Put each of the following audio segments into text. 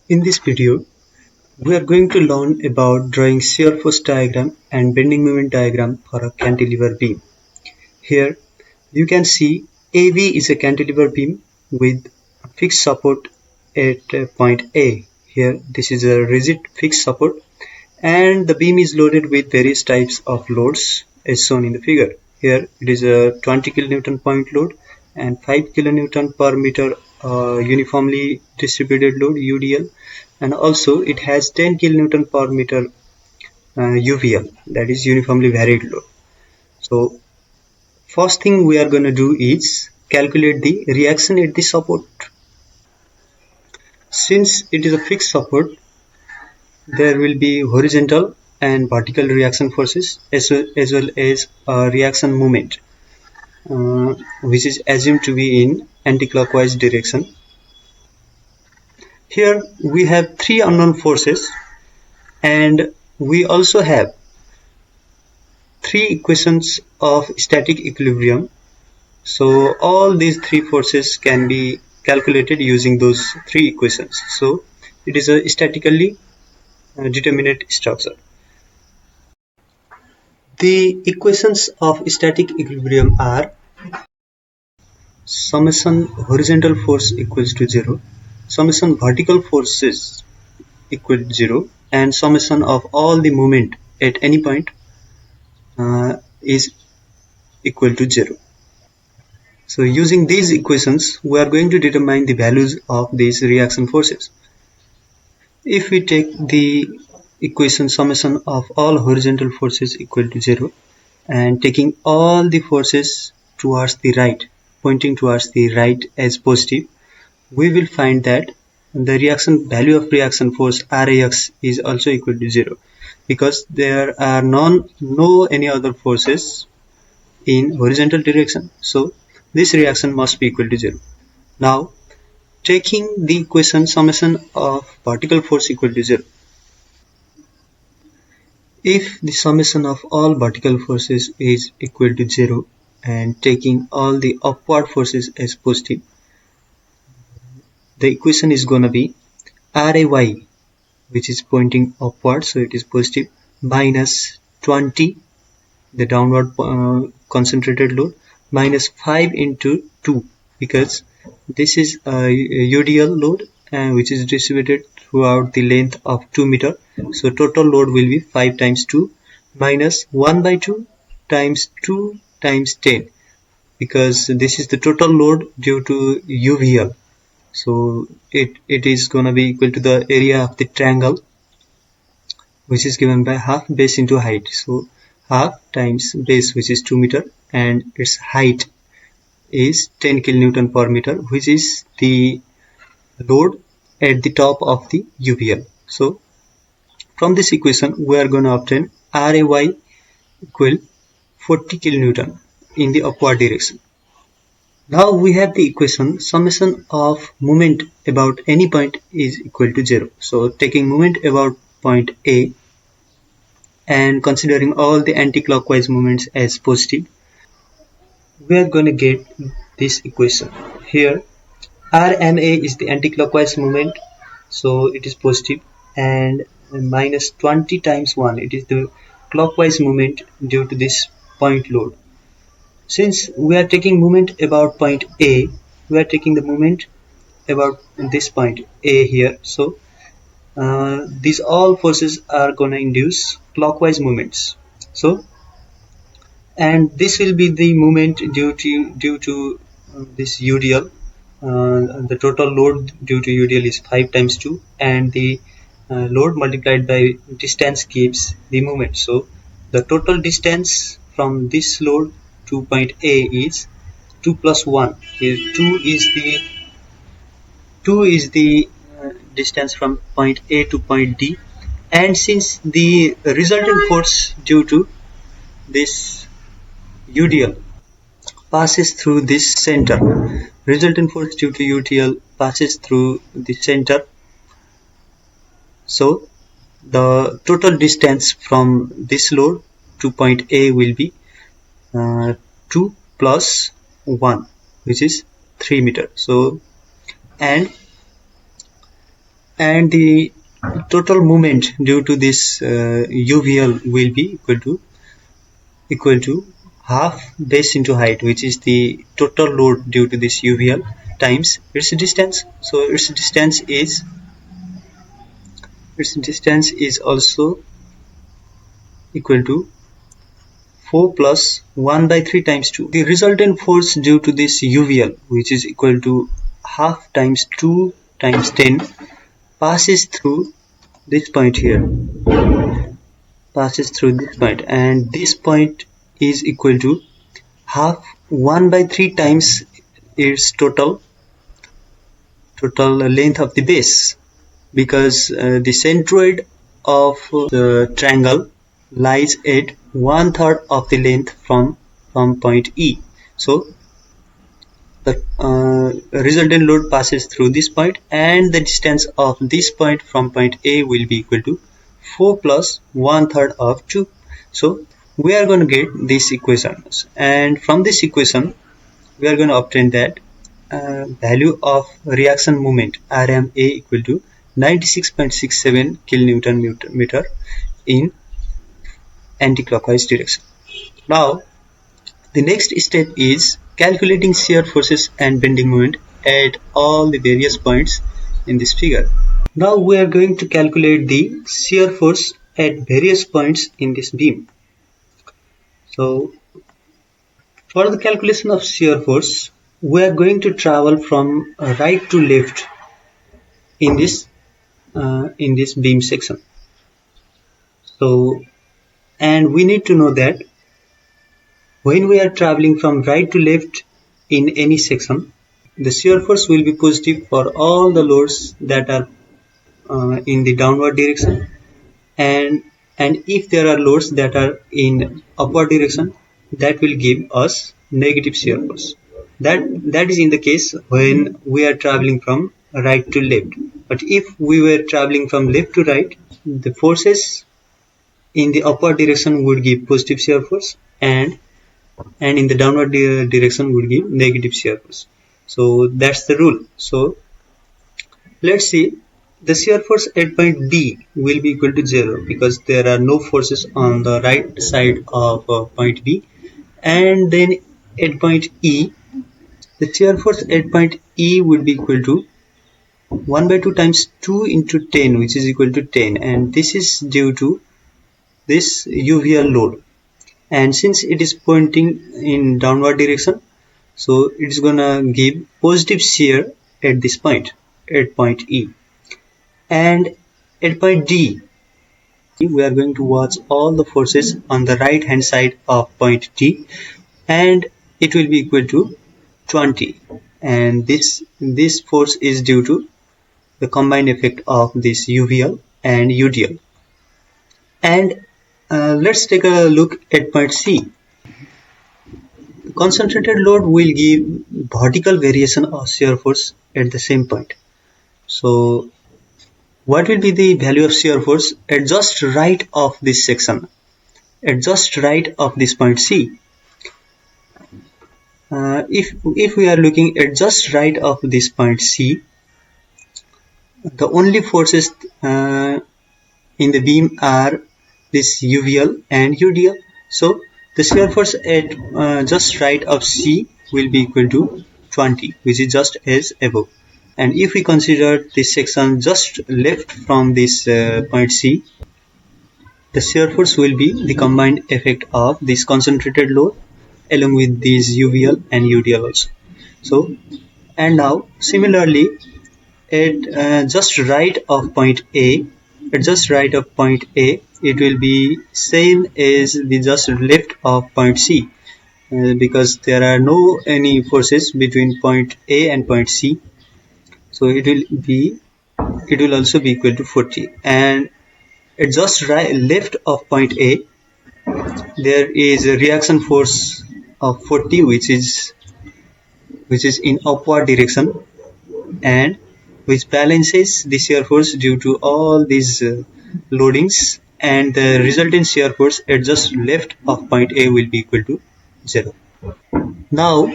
In this video, we are going to learn about drawing shear force diagram and bending moment diagram for a cantilever beam. Here, you can see AV is a cantilever beam with fixed support at point A. Here, this is a rigid fixed support and the beam is loaded with various types of loads as shown in the figure. Here, it is a 20 kN point load and 5 kN per meter uniformly distributed load UDL, and also it has 10 kN per meter UVL, that is uniformly varied load. So first thing we are going to do is calculate the reaction at the support. Since it is a fixed support, there will be horizontal and vertical reaction forces as well as reaction moment, which is assumed to be in anti-clockwise direction. Here we have three unknown forces and we also have three equations of static equilibrium. So all these three forces can be calculated using those three equations. So it is a statically determinate structure. The equations of static equilibrium are summation horizontal force equals to 0, summation vertical forces equal to 0, and summation of all the moment at any point is equal to 0. So using these equations, we are going to determine the values of these reaction forces. If we take the equation summation of all horizontal forces equal to 0 and taking all the forces towards the right, pointing towards the right as positive, we will find that the reaction value of reaction force Rax is also equal to 0 because there are no any other forces in horizontal direction. So this reaction must be equal to 0. Now taking the equation summation of vertical force equal to 0. If the summation of all vertical forces is equal to 0 and taking all the upward forces as positive, the equation is going to be Ray, which is pointing upward, so it is positive, minus 20, the downward concentrated load, minus 5 into 2, because this is a UDL load which is distributed throughout the length of 2 meter. So total load will be 5 times 2 minus 1 by 2 times 2 times 10, because this is the total load due to UVL. So it is going to be equal to the area of the triangle, which is given by half base into height. So half times base, which is 2 meter, and its height is 10 kN per meter, which is the load at the top of the UVL. So from this equation we are going to obtain Ray equal 40 kN in the upward direction. Now we have the equation summation of moment about any point is equal to 0. So taking moment about point A and considering all the anti-clockwise moments as positive, we are going to get this equation. Here RMA is the anti-clockwise moment, so it is positive, and minus 20 times 1, it is the clockwise moment due to this point load. Since we are taking moment about point A, we are taking the moment about this point A here. So these all forces are going to induce clockwise movements. So, and this will be the moment due to this UDL. The total load due to UDL is 5 times 2, and the load multiplied by distance gives the moment. So the total distance from this load to point A is 2 plus 1. Here 2 is the distance from point A to point D, and since the resultant force due to this UDL passes through this center, resultant force due to UDL passes through the center, so the total distance from this load to point A will be 2 plus 1, which is 3 meter. So, and and the total moment due to this UVL will be equal to half base into height, which is the total load due to this UVL times its distance. So its distance is also equal to 4 plus 1 by 3 times 2. The resultant force due to this UVL, which is equal to half times 2 times 10, passes through this point here, and this point is equal to half 1 by 3 times its total length of the base, because the centroid of the triangle lies at 1/3 of the length from point E. So the resultant load passes through this point, and the distance of this point from point A will be equal to 4 plus 1/3 of 2. So we are going to get this equation, and from this equation we are going to obtain that value of reaction moment RMA equal to 96.67 kilonewton meter in anti-clockwise direction. Now the next step is calculating shear forces and bending moment at all the various points in this figure. Now we are going to calculate the shear force at various points in this beam. So for the calculation of shear force, we are going to travel from right to left in this beam section. So, and we need to know that when we are traveling from right to left in any section, the shear force will be positive for all the loads that are in the downward direction, and if there are loads that are in upward direction, that will give us negative shear force. That is in the case when we are traveling from right to left. But if we were traveling from left to right, the forces in the upward direction would give positive shear force, and in the downward direction would give negative shear force. So that's the rule. So let's see, the shear force at point D will be equal to 0 because there are no forces on the right side of point B. And then at point E, the shear force at point E would be equal to 1 by 2 times 2 into 10, which is equal to 10, and this is due to this UVL load. And since it is pointing in downward direction, so it is gonna give positive shear at this point, at point E. And at point D, we are going to watch all the forces on the right hand side of point D, and it will be equal to 20, and this force is due to the combined effect of this UVL and UDL. And let's take a look at point C. Concentrated load will give vertical variation of shear force at the same point. So what will be the value of shear force at just right of this section, at just right of this point C? If we are looking at just right of this point C, the only forces in the beam are this UVL and UDL. So the shear force at just right of C will be equal to 20, which is just as above. And if we consider this section just left from this point C, the shear force will be the combined effect of this concentrated load along with these UVL and UDL also. So, and now similarly at just right of point A, it will be same as the just left of point C, because there are no any forces between point A and point C. So it will also be equal to 40. And at just left of point A, there is a reaction force of 40, which is in upward direction, and which balances the shear force due to all these loadings, and the resultant shear force at just left of point A will be equal to 0. Now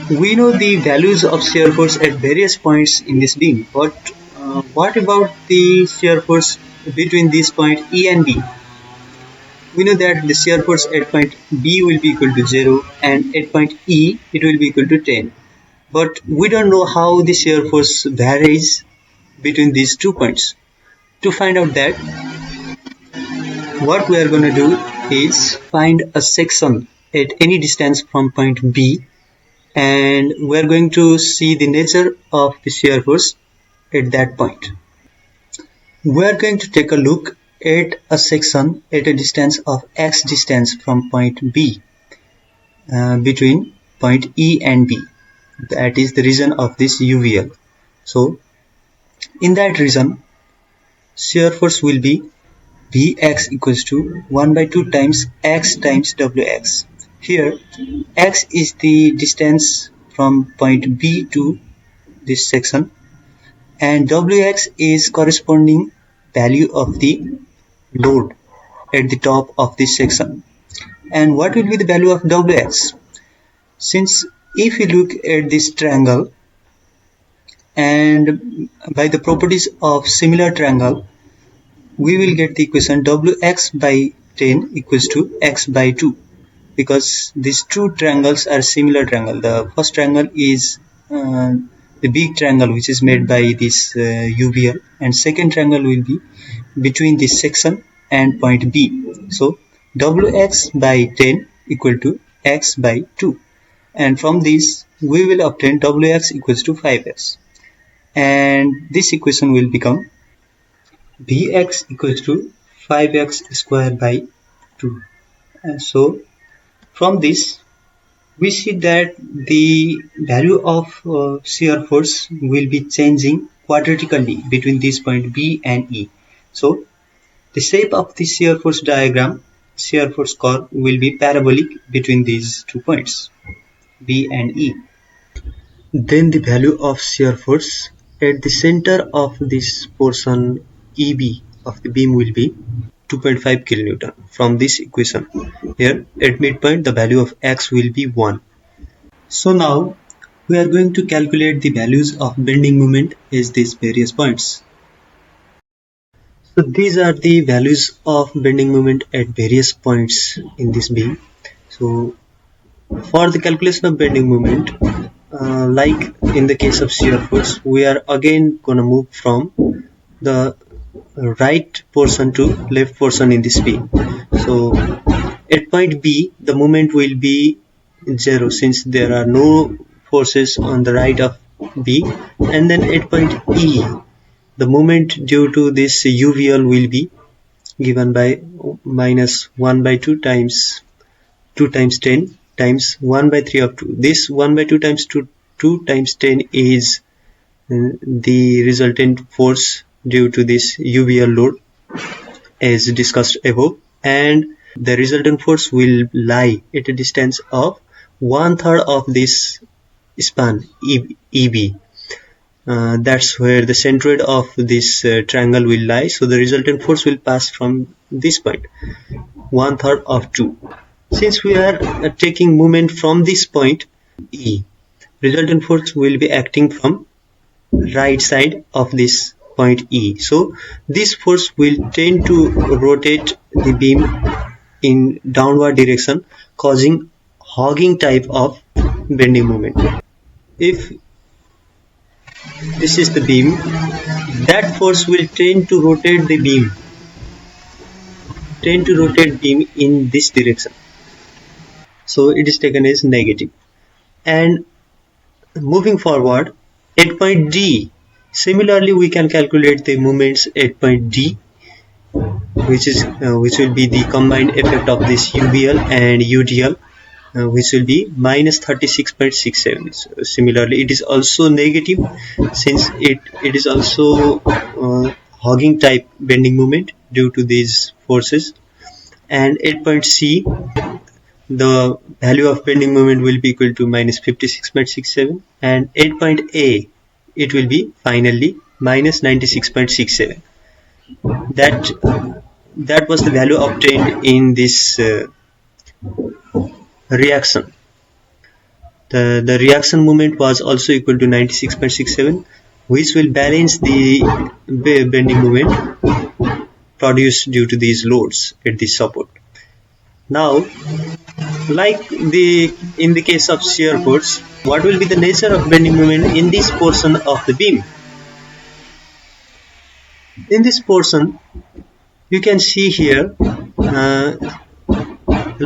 we know the values of shear force at various points in this beam, but What about the shear force between this point E and B? We know that the shear force at point B will be equal to 0 and at point E it will be equal to 10. But we don't know how the shear force varies between these 2 points. To find out that, what we are going to do is find a section at any distance from point B, and we are going to see the nature of the shear force at that point. We are going to take a look at a section at a distance of x distance from point B between point E and B. That is the region of this UVL. So in that region, shear force will be Vx equals to 1 by 2 times x times Wx. Here x is the distance from point B to this section, and Wx is corresponding value of the load at the top of this section. And what will be the value of Wx? Since if you look at this triangle, and by the properties of similar triangle, we will get the equation Wx by 10 equals to x by 2, because these two triangles are similar triangle. The first triangle is the big triangle which is made by this UVL, and second triangle will be between this section and point B. So Wx by 10 equal to x by 2, and from this we will obtain Wx equals to 5x, and this equation will become Vx equals to 5x square by 2. And so from this we see that the value of shear force will be changing quadratically between this point B and E. So the shape of the shear force diagram, shear force curve, will be parabolic between these 2 points B and E. Then the value of shear force at the center of this portion EB of the beam will be 2.5 kilonewton from this equation. Here at midpoint the value of x will be 1. So now we are going to calculate the values of bending moment at these various points. So these are the values of bending moment at various points in this beam. So for the calculation of bending moment, like in the case of shear force, we are again gonna move from the right portion to left portion in this beam. So at point B the moment will be 0 since there are no forces on the right of B, and then at point E the moment due to this UVL will be given by minus 1 by 2 times 2 times 10 times 1 by 3 of 2. This 1 by 2 times 2 times 10 is the resultant force due to this UVL load as discussed above, and the resultant force will lie at a distance of 1/3 of this span EB. That's where the centroid of this triangle will lie. So the resultant force will pass from this point, 1/3 of 2. Since we are taking moment from this point E, resultant force will be acting from right side of this point E. So this force will tend to rotate the beam in downward direction, causing hogging type of bending moment. If this is the beam, that force will tend to rotate the beam, in this direction. So it is taken as negative. And moving forward, at point D, similarly we can calculate the moments at point D, which will be the combined effect of this UVL and UDL, which will be minus 36.67. So similarly, it is also negative since it is also hogging type bending moment due to these forces. And at point C, the value of bending moment will be equal to minus 56.67, and at point A it will be finally minus 96.67. That was the value obtained in this reaction. The reaction moment was also equal to 96.67, which will balance the bending moment produced due to these loads at this support. Now, like in the case of shear force, what will be the nature of bending moment in this portion of the beam? In this portion, you can see here,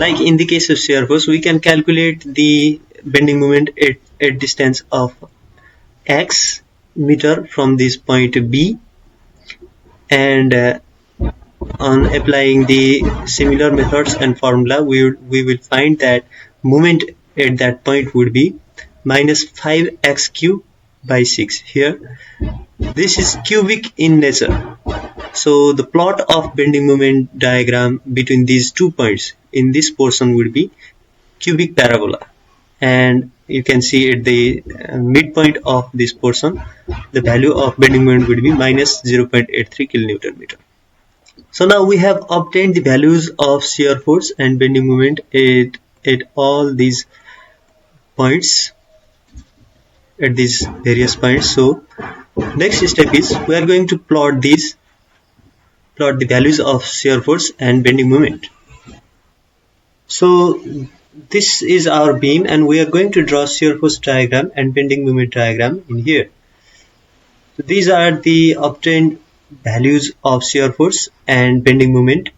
like in the case of shear force, we can calculate the bending moment at distance of x meter from this point B, and on applying the similar methods and formula, we will find that moment at that point would be minus 5x cube by 6. Here, this is cubic in nature. So the plot of bending moment diagram between these 2 points in this portion would be cubic parabola. And you can see at the midpoint of this portion, the value of bending moment would be minus 0.83 kilonewton meter. So now we have obtained the values of shear force and bending moment at all these points, at these various points. So next step is we are going to plot the values of shear force and bending moment. So this is our beam, and we are going to draw shear force diagram and bending moment diagram in here. So these are the obtained values of shear force and bending moment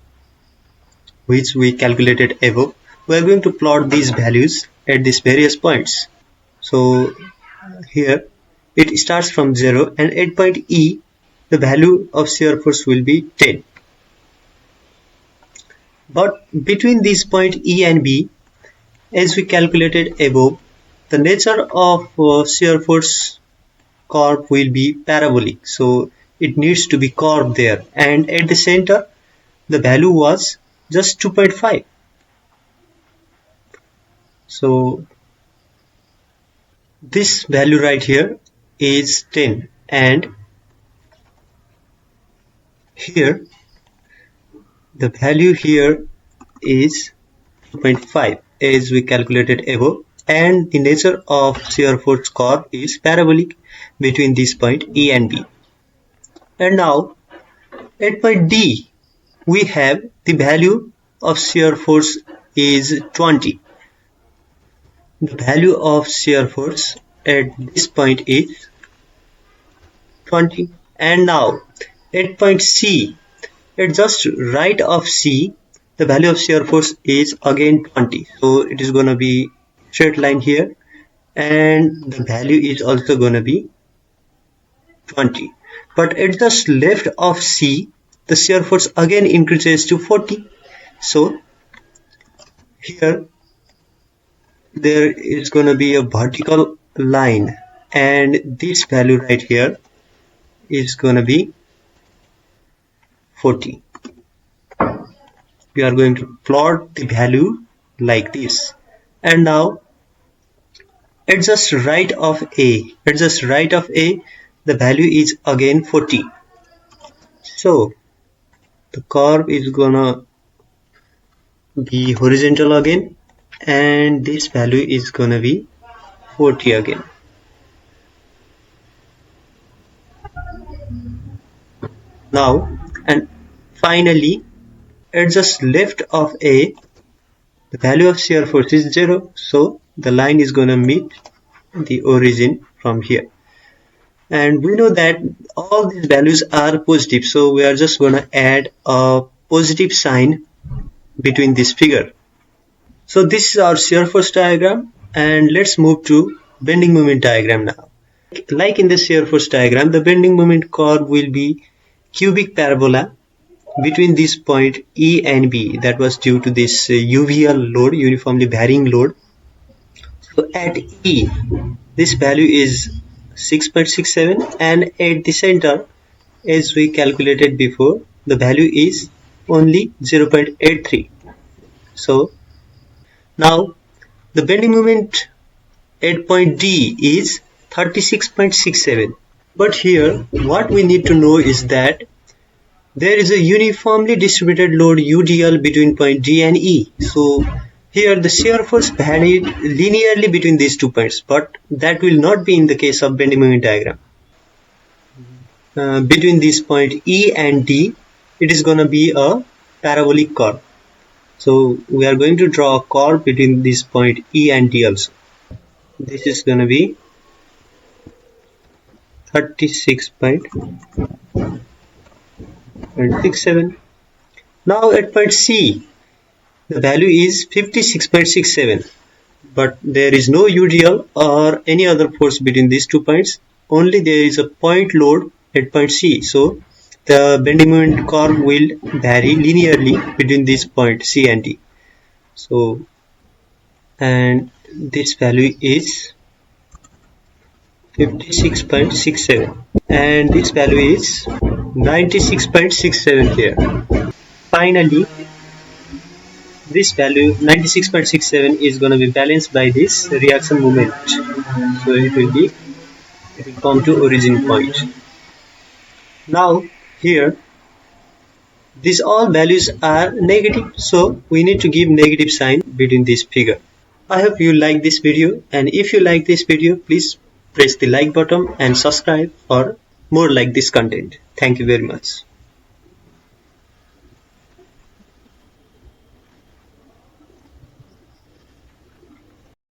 which we calculated above. We are going to plot these values at these various points. So here it starts from 0, and at point E the value of shear force will be 10. But between these point E and B, as we calculated above, the nature of shear force curve will be parabolic, so it needs to be curved there, and at the center the value was just 2.5. So this value right here is 10, and here the value here is 2.5 as we calculated above, and the nature of shear force curve is parabolic between this point E and B. And now at point D we have the value of shear force is 20. The value of shear force at this point is 20. And now at point C, at just right of C, the value of shear force is again 20. So it is going to be straight line here, and the value is also going to be 20. But at just left of C, the shear force again increases to 40. So here there is going to be a vertical line, and this value right here is going to be 40. We are going to plot the value like this. And now at just right of A, the value is again 40. So the curve is gonna be horizontal again, and this value is gonna be 40 again. Now, and finally at just left of A, the value of shear force is 0, so the line is gonna meet the origin from here. And we know that all these values are positive, so we are just gonna add a positive sign between this figure. So this is our shear force diagram, and let's move to bending moment diagram now. Like in the shear force diagram, the bending moment curve will be cubic parabola between this point E and B. That was due to this UVL load, uniformly varying load. So at E, this value is 6.67, and at the center, as we calculated before, the value is only 0.83. So now the bending moment at point D is 36.67. But here what we need to know is that there is a uniformly distributed load UDL between point D and E. So here the shear force varied linearly between these 2 points, but that will not be in the case of bending moment diagram. between this point E and D, it is going to be a parabolic curve. So we are going to draw a curve between this point E and D also. This is going to be 36.67. Now at point C, the value is 56.67. But there is no UDL or any other force between these 2 points. Only there is a point load at point C. So the bending moment curve will vary linearly between this point C and D. So, and this value is 56.67 and this value is 96.67 here. Finally, this value 96.67 is going to be balanced by this reaction moment. So it will come to origin point. Now here these all values are negative, so we need to give negative sign between this figure. I hope you like this video, and if you like this video, please press the like button and subscribe for more like this content. Thank you very much.